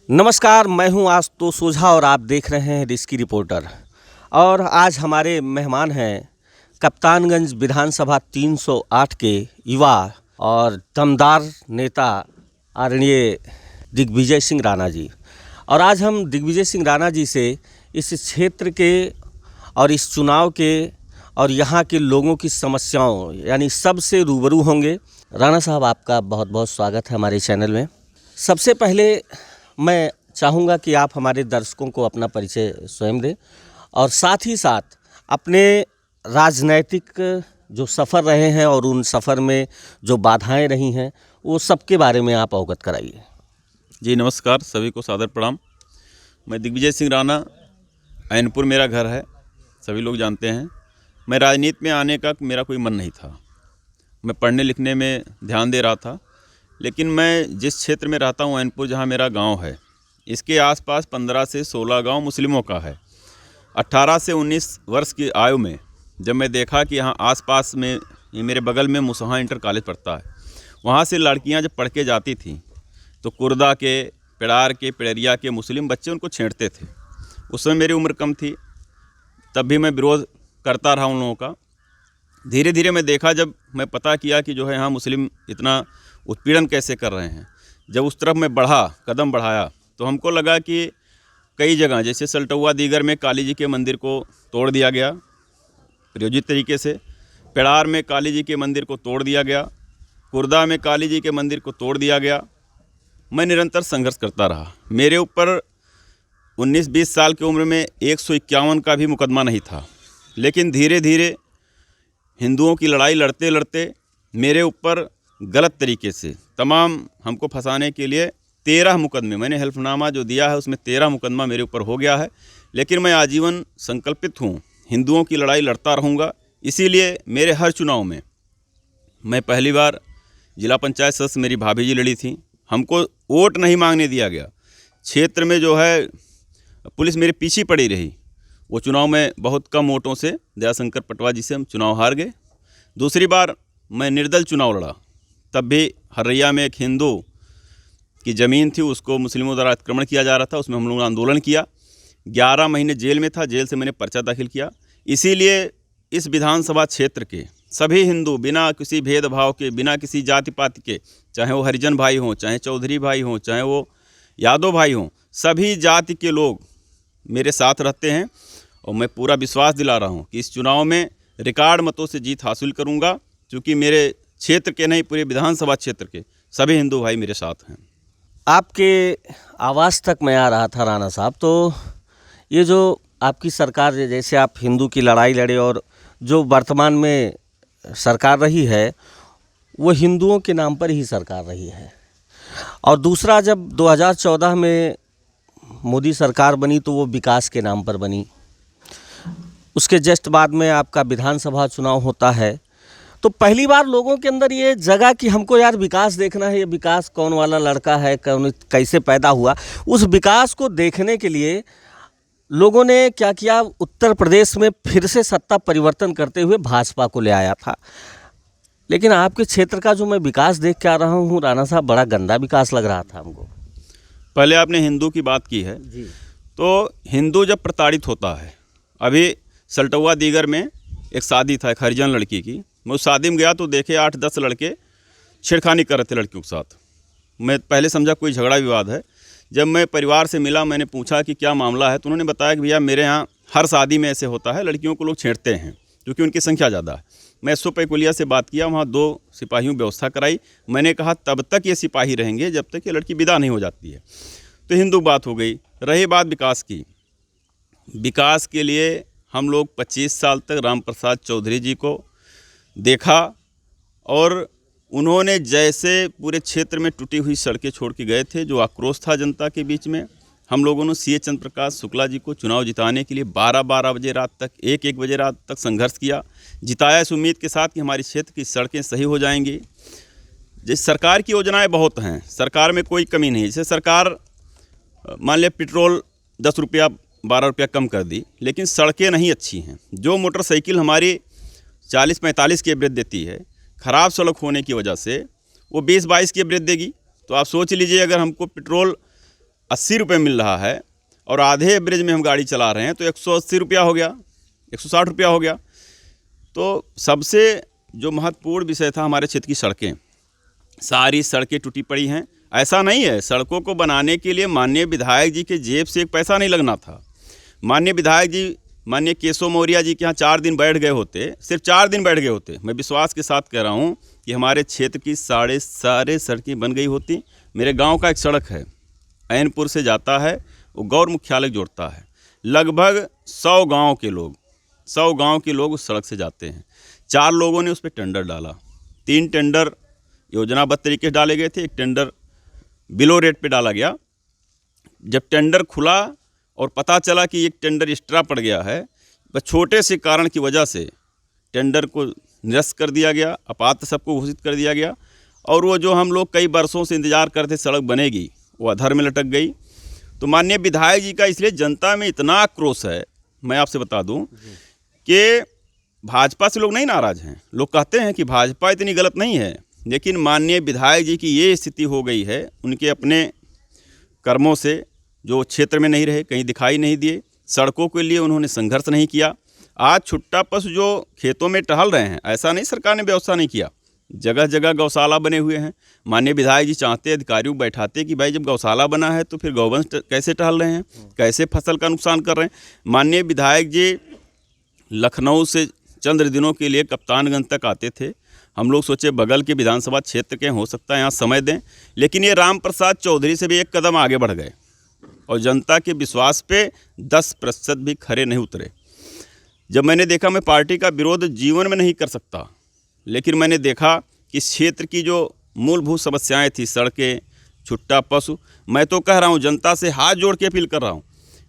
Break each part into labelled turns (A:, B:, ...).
A: नमस्कार, मैं हूं आशुतोष ओझा और आप देख रहे हैं रिस्की रिपोर्टर। और आज हमारे मेहमान हैं कप्तानगंज विधानसभा 308 के युवा और दमदार नेता आदरणीय दिग्विजय सिंह राणा जी। और आज हम दिग्विजय सिंह राणा जी से इस क्षेत्र के और इस चुनाव के और यहाँ के लोगों की समस्याओं यानी सबसे रूबरू होंगे। राणा साहब, आपका बहुत बहुत स्वागत है हमारे चैनल में। सबसे पहले मैं चाहूँगा कि आप हमारे दर्शकों को अपना परिचय स्वयं दें और साथ ही साथ अपने राजनैतिक जो सफ़र रहे हैं और उन सफ़र में जो बाधाएं रही हैं वो सब के बारे में आप अवगत कराइए।
B: जी नमस्कार, सभी को सादर प्रणाम। मैं दिग्विजय सिंह राणा, ऐनपुर मेरा घर है, सभी लोग जानते हैं। मैं राजनीति में आने का मेरा कोई मन नहीं था। मैं पढ़ने लिखने में ध्यान दे रहा था, लेकिन मैं जिस क्षेत्र में रहता हूँ ऐनपुर, जहाँ मेरा गांव है, इसके आसपास 15 से 16 गांव मुस्लिमों का है। 18 से 19 वर्ष की आयु में जब मैं देखा कि यहाँ आसपास में ये मेरे बगल में मुसहा इंटर कॉलेज पड़ता है, वहाँ से लड़कियाँ जब पढ़ के जाती थीं तो कुर्दा के, पेड़ार के, पेड़रिया के मुस्लिम बच्चे उनको छेड़ते थे। उस समय मेरी उम्र कम थी, तब भी मैं विरोध करता रहा उन लोगों का। धीरे धीरे मैं देखा, जब मैं पता किया कि जो है यहाँ मुस्लिम इतना उत्पीड़न कैसे कर रहे हैं, जब उस तरफ मैं कदम बढ़ाया, तो हमको लगा कि कई जगह जैसे सल्टुआ दीगर में काली जी के मंदिर को तोड़ दिया गया प्रायोजित तरीके से, पेड़ार में काली जी के मंदिर को तोड़ दिया गया, कुर्दा में काली जी के मंदिर को तोड़ दिया गया। मैं निरंतर संघर्ष करता रहा। मेरे ऊपर 19-20 साल की उम्र में 151 का भी मुकदमा नहीं था, लेकिन धीरे धीरे हिंदुओं की लड़ाई लड़ते लड़ते मेरे ऊपर गलत तरीके से तमाम हमको फंसाने के लिए 13 मुकदमे, मैंने हल्फनामा जो दिया है उसमें 13 मुकदमा मेरे ऊपर हो गया है। लेकिन मैं आजीवन संकल्पित हूँ, हिंदुओं की लड़ाई लड़ता रहूँगा। इसीलिए मेरे हर चुनाव में, मैं पहली बार जिला पंचायत सदस्य मेरी भाभी जी लड़ी थी, हमको वोट नहीं मांगने दिया गया। क्षेत्र में जो है पुलिस मेरे पीछे पड़ी रही। वो चुनाव में बहुत कम वोटों से दयाशंकर पटवा जी से हम चुनाव हार गए। दूसरी बार मैं निर्दल चुनाव लड़ा, तब भी हर्रैया में एक हिंदू की ज़मीन थी, उसको मुस्लिमों द्वारा अतिक्रमण किया जा रहा था। उसमें हम लोगों ने आंदोलन किया। 11 महीने जेल में था, जेल से मैंने पर्चा दाखिल किया। इसीलिए इस विधानसभा क्षेत्र के सभी हिंदू बिना किसी भेदभाव के, बिना किसी जाति पाति के, चाहे वो हरिजन भाई हों, चाहे चौधरी भाई हों, चाहे वो यादव भाई हों, सभी जाति के लोग मेरे साथ रहते हैं। और मैं पूरा विश्वास दिला रहा हूँ कि इस चुनाव में रिकॉर्ड मतों से जीत हासिल करूँगा, क्योंकि मेरे क्षेत्र के नहीं, पूरे विधानसभा क्षेत्र के सभी हिंदू भाई मेरे साथ हैं।
A: आपके आवाज़ तक मैं आ रहा था राणा साहब, तो ये जो आपकी सरकार, जैसे आप हिंदू की लड़ाई लड़े और जो वर्तमान में सरकार रही है वो हिंदुओं के नाम पर ही सरकार रही है। और दूसरा, जब 2014 में मोदी सरकार बनी तो वो विकास के नाम पर बनी। उसके जस्ट बाद में आपका विधानसभा चुनाव होता है, तो पहली बार लोगों के अंदर ये जगह कि हमको यार विकास देखना है। ये विकास कौन वाला लड़का है, कौन कैसे पैदा हुआ, उस विकास को देखने के लिए लोगों ने क्या किया, उत्तर प्रदेश में फिर से सत्ता परिवर्तन करते हुए भाजपा को ले आया था। लेकिन आपके क्षेत्र का जो मैं विकास देख के आ रहा हूँ राणा साहब, बड़ा गंदा विकास लग रहा था हमको।
B: पहले आपने हिंदू की बात की है
A: जी।
B: तो हिंदू जब प्रताड़ित होता है, अभी सल्टुआ दीगर में एक शादी था, एक हरिजन लड़की की। मैं उस शादी में गया तो देखे 8-10 लड़के छेड़खानी कर रहे थे लड़कियों के साथ। मैं पहले समझा कोई झगड़ा विवाद है। जब मैं परिवार से मिला, मैंने पूछा कि क्या मामला है, तो उन्होंने बताया कि भैया मेरे यहाँ हर शादी में ऐसे होता है, लड़कियों को लोग छेड़ते हैं क्योंकि उनकी संख्या ज़्यादा है। मैं एसओ पैकुलिया से बात किया, वहाँ 2 सिपाहियों व्यवस्था कराई। मैंने कहा तब तक ये सिपाही रहेंगे जब तक ये लड़की विदा नहीं हो जाती है। तो हिंदू बात हो गई। रही बात विकास की, विकास के लिए हम लोग 25 साल तक राम प्रसाद चौधरी जी को देखा, और उन्होंने जैसे पूरे क्षेत्र में टूटी हुई सड़कें छोड़ के गए थे, जो आक्रोश था जनता के बीच में, हम लोगों ने सीए चंद्र प्रकाश शुक्ला जी को चुनाव जिताने के लिए 12-12 बजे रात तक, 1-1 बजे रात तक संघर्ष किया। जिताया इस उम्मीद के साथ कि हमारी क्षेत्र की सड़कें सही हो जाएंगी। जिस सरकार की योजनाएं बहुत हैं, सरकार में कोई कमी नहीं। जैसे सरकार मान लिया पेट्रोल 10 रुपया 12 रुपया कम कर दी, लेकिन सड़कें नहीं अच्छी हैं। जो मोटरसाइकिल हमारी 40-45 की एवरेज देती है, ख़राब सड़क होने की वजह से वो 20-22 की एवरेज देगी। तो आप सोच लीजिए, अगर हमको पेट्रोल 80 रुपये मिल रहा है और आधे एवरेज में हम गाड़ी चला रहे हैं तो 180 रुपया हो गया, 160 रुपया हो गया। तो सबसे जो महत्वपूर्ण विषय था हमारे क्षेत्र की सड़कें, सारी सड़कें टूटी पड़ी हैं। ऐसा नहीं है, सड़कों को बनाने के लिए माननीय विधायक जी के जेब से एक पैसा नहीं लगना था। माननीय विधायक जी माननीय केशव मौर्य जी के यहाँ 4 दिन बैठ गए होते, सिर्फ 4 दिन बैठ गए होते, मैं विश्वास के साथ कह रहा हूँ कि हमारे क्षेत्र की सारे सड़कें बन गई होती। मेरे गांव का एक सड़क है, ऐनपुर से जाता है, वो गौर मुख्यालय जोड़ता है। लगभग 100 गांव के लोग उस सड़क से जाते हैं। 4 लोगों ने उस पर टेंडर डाला, 3 टेंडर योजनाबद्ध तरीके से डाले गए थे, 1 टेंडर बिलो रेट पे डाला गया। जब टेंडर खुला और पता चला कि एक टेंडर एक्स्ट्रा पड़ गया है, बस छोटे से कारण की वजह से टेंडर को निरस्त कर दिया गया, अपात्र सबको घोषित कर दिया गया। और वो जो हम लोग कई वर्षों से इंतजार करते सड़क बनेगी, वो अधर में लटक गई। तो माननीय विधायक जी का इसलिए जनता में इतना आक्रोश है, मैं आपसे बता दूं कि भाजपा से लोग नहीं नाराज़ हैं। लोग कहते हैं कि भाजपा इतनी गलत नहीं है, लेकिन माननीय विधायक जी की ये स्थिति हो गई है, उनके अपने कर्मों से, जो क्षेत्र में नहीं रहे, कहीं दिखाई नहीं दिए, सड़कों के लिए उन्होंने संघर्ष नहीं किया। आज छुट्टा पशु जो खेतों में टहल रहे हैं, ऐसा नहीं सरकार ने व्यवस्था नहीं किया, जगह जगह गौशाला बने हुए हैं। माननीय विधायक जी चाहते, अधिकारियों बैठाते कि भाई जब गौशाला बना है तो फिर गौवंश कैसे टहल रहे हैं, कैसे फसल का नुकसान कर रहे हैं। माननीय विधायक जी लखनऊ से चंद दिनों के लिए कप्तानगंज तक आते थे। हम लोग सोचे बगल के विधानसभा क्षेत्र के, हो सकता है यहाँ समय दें, लेकिन ये राम प्रसाद चौधरी से भी एक कदम आगे बढ़ गए और जनता के विश्वास पे 10% भी खरे नहीं उतरे। जब मैंने देखा, मैं पार्टी का विरोध जीवन में नहीं कर सकता, लेकिन मैंने देखा कि इस क्षेत्र की जो मूलभूत समस्याएं थी, सड़कें, छुट्टा पशु, मैं तो कह रहा हूँ, जनता से हाथ जोड़ के अपील कर रहा हूँ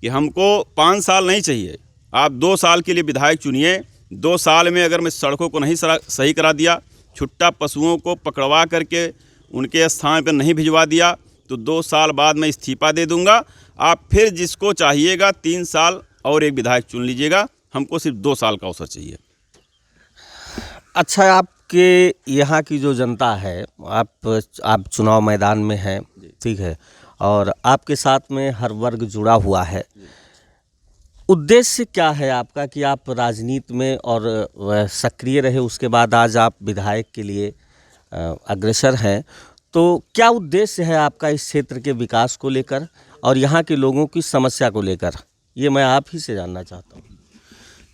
B: कि हमको 5 साल नहीं चाहिए, आप 2 साल के लिए विधायक चुनिए। 2 साल में अगर मैं सड़कों को नहीं सही करा दिया, छुट्टा पशुओं को पकड़वा करके उनके स्थान पर नहीं भिजवा दिया, तो 2 साल बाद मैं इस्तीफा दे दूंगा। आप फिर जिसको चाहिएगा 3 साल और एक विधायक चुन लीजिएगा, हमको सिर्फ 2 साल का अवसर चाहिए।
A: अच्छा, आपके यहाँ की जो जनता है, आप चुनाव मैदान में हैं, ठीक है, और आपके साथ में हर वर्ग जुड़ा हुआ है। उद्देश्य क्या है आपका कि आप राजनीति में और सक्रिय रहे, उसके बाद आज आप विधायक के लिए अग्रसर हैं, तो क्या उद्देश्य है आपका इस क्षेत्र के विकास को लेकर और यहाँ के लोगों की समस्या को लेकर? ये मैं आप ही से जानना चाहता हूँ।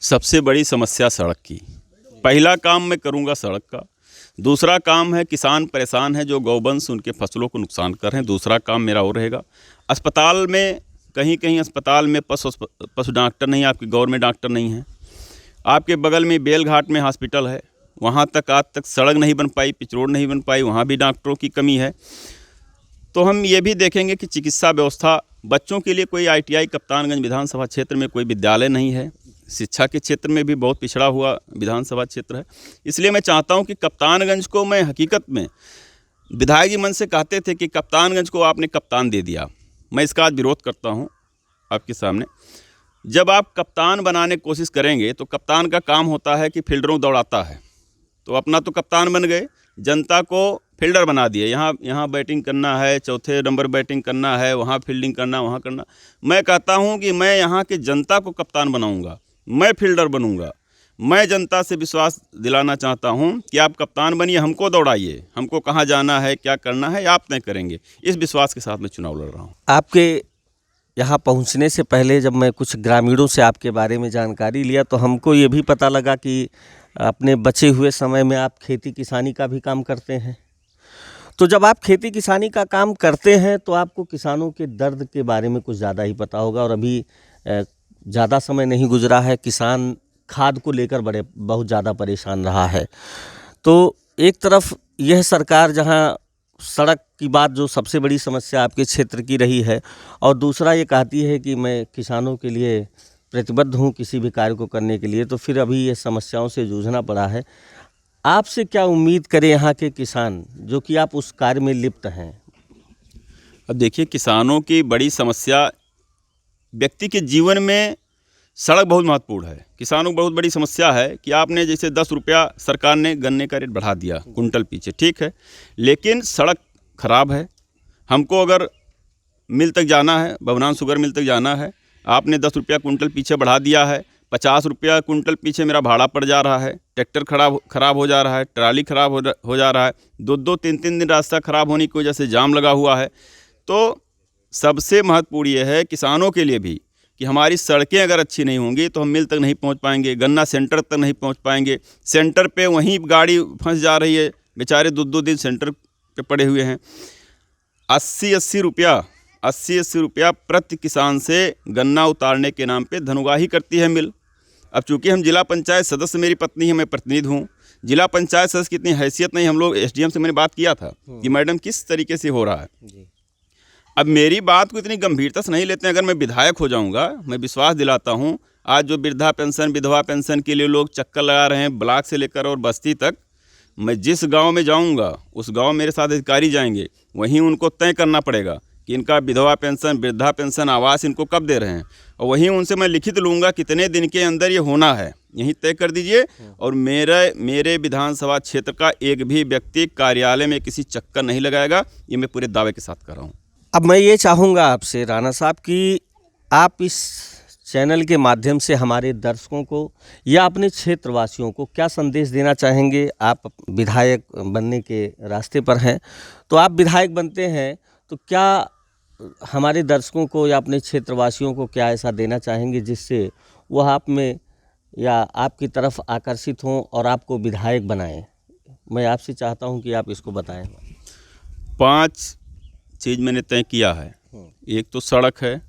B: सबसे बड़ी समस्या सड़क की, पहला काम मैं करूंगा सड़क का। दूसरा काम है, किसान परेशान है जो गौवंश उनके फसलों को नुकसान कर रहे हैं, दूसरा काम मेरा और रहेगा। अस्पताल में कहीं कहीं अस्पताल में पशु डॉक्टर नहीं, आपके गवर्नमेंट डॉक्टर नहीं है। आपके बगल में बेलघाट में हॉस्पिटल है, वहाँ तक आज तक सड़क नहीं बन पाई, पिच रोड नहीं बन पाई, वहाँ भी डॉक्टरों की कमी है। तो हम ये भी देखेंगे कि चिकित्सा व्यवस्था, बच्चों के लिए कोई ITI कप्तानगंज विधानसभा क्षेत्र में कोई विद्यालय नहीं है। शिक्षा के क्षेत्र में भी बहुत पिछड़ा हुआ विधानसभा क्षेत्र है। इसलिए मैं चाहता हूं कि कप्तानगंज को, मैं हकीकत में विधायक जी मन से कहते थे कि कप्तानगंज को आपने कप्तान दे दिया, मैं इसका आज विरोध करता हूं आपके सामने। जब आप कप्तान बनाने की कोशिश करेंगे तो कप्तान का काम होता है कि फील्डरों दौड़ाता है, तो अपना तो कप्तान बन गए, जनता को फील्डर बना दिए। यहाँ बैटिंग करना है, चौथे नंबर बैटिंग करना है, वहाँ फील्डिंग करना, वहाँ करना। मैं कहता हूँ कि मैं यहाँ के जनता को कप्तान बनाऊँगा, मैं फील्डर बनूंगा। मैं जनता से विश्वास दिलाना चाहता हूं कि आप कप्तान बनिए, हमको दौड़ाइए, हमको कहां जाना है, क्या करना है, आप तय करेंगे। इस विश्वास के साथ मैं चुनाव लड़ रहा हूं।
A: आपके यहाँ पहुँचने से पहले जब मैं कुछ ग्रामीणों से आपके बारे में जानकारी लिया, तो हमको ये भी पता लगा कि अपने बचे हुए समय में आप खेती किसानी का भी काम करते हैं। तो जब आप खेती किसानी का काम करते हैं तो आपको किसानों के दर्द के बारे में कुछ ज़्यादा ही पता होगा। और अभी ज़्यादा समय नहीं गुजरा है, किसान खाद को लेकर बहुत ज़्यादा परेशान रहा है। तो एक तरफ यह सरकार जहां सड़क की बात, जो सबसे बड़ी समस्या आपके क्षेत्र की रही है, और दूसरा ये कहती है कि मैं किसानों के लिए प्रतिबद्ध हूं किसी भी कार्य को करने के लिए, तो फिर अभी ये समस्याओं से जूझना पड़ा है। आपसे क्या उम्मीद करें यहाँ के किसान, जो कि आप उस कार्य में लिप्त हैं?
B: अब देखिए, किसानों की बड़ी समस्या, व्यक्ति के जीवन में सड़क बहुत महत्वपूर्ण है। किसानों को बहुत बड़ी समस्या है कि आपने जैसे 10 रुपया सरकार ने गन्ने का रेट बढ़ा दिया कुंटल पीछे, ठीक है, लेकिन सड़क खराब है। हमको अगर मिल तक जाना है, भवनान शुगर मिल तक जाना है। आपने 10 रुपया कुंटल पीछे बढ़ा दिया है। 50 रुपया कुंटल पीछे मेरा भाड़ा पड़ जा रहा है। ट्रैक्टर खराब हो जा रहा है, ट्राली खराब हो जा रहा है। 2-2, 3-3 दिन रास्ता खराब होने की वजह से जाम लगा हुआ है। तो सबसे महत्वपूर्ण ये है किसानों के लिए भी कि हमारी सड़कें अगर अच्छी नहीं होंगी तो हम मिल तक नहीं पहुंच पाएंगे, गन्ना सेंटर तक नहीं पहुंच पाएंगे। सेंटर पे वहीं गाड़ी फंस जा रही है, बेचारे 2-2 दिन सेंटर पे पड़े हुए हैं। 80-80 रुपया प्रति किसान से गन्ना उतारने के नाम पे धनुगाही करती है मिल। अब चूंकि हम जिला पंचायत सदस्य, मेरी पत्नी है, मैं प्रतिनिधि हूँ, जिला पंचायत सदस्य की इतनी हैसियत नहीं। हम लोग SDM से मैंने बात किया था कि मैडम किस तरीके से हो रहा है। अब मेरी बात को इतनी गंभीरता से नहीं लेते हैं। अगर मैं विधायक हो जाऊंगा, मैं विश्वास दिलाता हूं, आज जो वृद्धा पेंशन, विधवा पेंशन के लिए लोग चक्कर लगा रहे हैं ब्लॉक से लेकर और बस्ती तक, मैं जिस गांव में जाऊंगा उस गांव मेरे साथ अधिकारी जाएंगे, वहीं उनको तय करना पड़ेगा कि इनका विधवा पेंशन, वृद्धा पेंशन, आवास इनको कब दे रहे हैं, और वहीं उनसे मैं लिखित लूँगा कितने दिन के अंदर ये होना है, यहीं तय कर दीजिए। और मेरे विधानसभा क्षेत्र का एक भी व्यक्ति कार्यालय में किसी चक्कर नहीं लगाएगा, ये मैं पूरे दावे के साथ कर रहा हूँ।
A: अब मैं ये चाहूँगा आपसे राणा साहब कि आप इस चैनल के माध्यम से हमारे दर्शकों को या अपने क्षेत्रवासियों को क्या संदेश देना चाहेंगे। आप विधायक बनने के रास्ते पर हैं, तो आप विधायक बनते हैं तो क्या हमारे दर्शकों को या अपने क्षेत्रवासियों को क्या ऐसा देना चाहेंगे जिससे वह आप में या आपकी तरफ आकर्षित हों और आपको विधायक बनाएं? मैं आपसे चाहता हूं कि आप इसको बताएं।
B: 5 चीज़ मैंने तय किया है। एक तो सड़क है,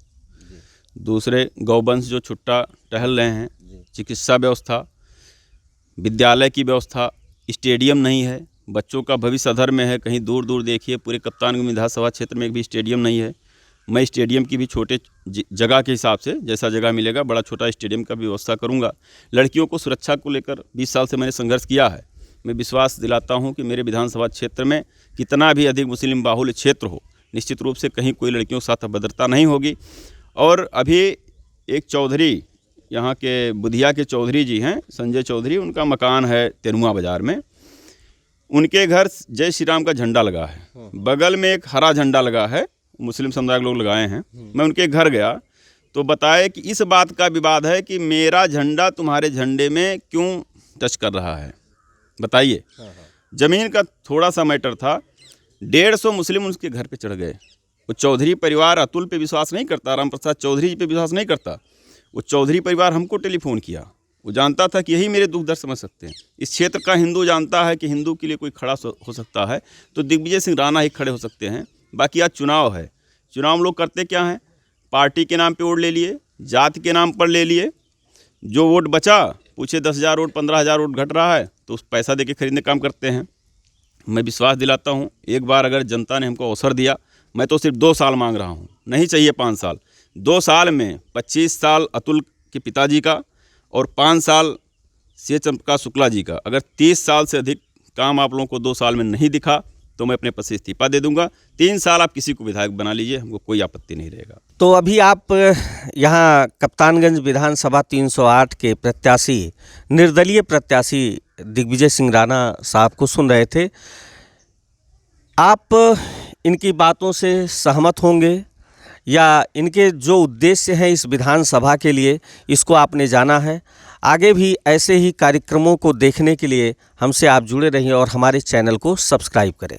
B: दूसरे गौवंश जो छुट्टा टहल रहे हैं, चिकित्सा व्यवस्था, विद्यालय की व्यवस्था, स्टेडियम नहीं है, बच्चों का भविष्य अधर में है। कहीं दूर दूर देखिए पूरे कप्तानगंज विधानसभा क्षेत्र में एक भी स्टेडियम नहीं है। मैं स्टेडियम की भी छोटे जगह के हिसाब से जैसा जगह मिलेगा बड़ा छोटा स्टेडियम का भी व्यवस्था करूँगा। लड़कियों को सुरक्षा को लेकर 20 साल से मैंने संघर्ष किया है। मैं विश्वास दिलाता हूँ कि मेरे विधानसभा क्षेत्र में कितना भी अधिक मुस्लिम बाहुल्य क्षेत्र हो, निश्चित रूप से कहीं कोई लड़कियों के साथ अभद्रता नहीं होगी। और अभी एक चौधरी, यहाँ के बुधिया के चौधरी जी हैं, संजय चौधरी, उनका मकान है तेनुआ बाज़ार में। उनके घर जय श्री राम का झंडा लगा है, बगल में एक हरा झंडा लगा है, मुस्लिम समुदाय के लोग लगाए हैं। मैं उनके घर गया तो बताए कि इस बात का विवाद है कि मेरा झंडा तुम्हारे झंडे में क्यों टच कर रहा है, बताइए। ज़मीन का थोड़ा सा मैटर था। 150 मुस्लिम उसके घर पे चढ़ गए। वो चौधरी परिवार अतुल पे विश्वास नहीं करता, राम प्रसाद चौधरी जी पे विश्वास नहीं करता। वो चौधरी परिवार हमको टेलीफोन किया। वो जानता था कि यही मेरे दुख दर्द समझ सकते हैं। इस क्षेत्र का हिंदू जानता है कि हिंदू के लिए कोई खड़ा हो सकता है तो दिग्विजय सिंह राणा ही खड़े हो सकते हैं। बाकी आज चुनाव है, चुनाव हम लोग करते क्या हैं, पार्टी के नाम पे वोट ले लिए, जाति के नाम पर ले लिए। जो वोट बचा, पूछे 10,000 वोट, 15,000 वोट घट रहा है तो उस पैसा दे के खरीदने काम करते हैं। मैं विश्वास दिलाता हूँ, एक बार अगर जनता ने हमको अवसर दिया, मैं तो सिर्फ 2 साल मांग रहा हूँ, नहीं चाहिए 5 साल। 2 साल में 25 साल अतुल के पिताजी का और 5 साल सी चंपका शुक्ला जी का, अगर 30 साल से अधिक काम आप लोगों को 2 साल में नहीं दिखा तो मैं अपने पद से इस्तीफा दे दूंगा। 3 साल आप किसी को विधायक बना लीजिए, हमको कोई आपत्ति नहीं रहेगा।
A: तो अभी आप यहाँ कप्तानगंज विधानसभा 308 के प्रत्याशी, निर्दलीय प्रत्याशी दिग्विजय सिंह राणा साहब को सुन रहे थे। आप इनकी बातों से सहमत होंगे या इनके जो उद्देश्य हैं इस विधानसभा के लिए, इसको आपने जाना है। आगे भी ऐसे ही कार्यक्रमों को देखने के लिए हमसे आप जुड़े रहिए और हमारे चैनल को सब्सक्राइब करें।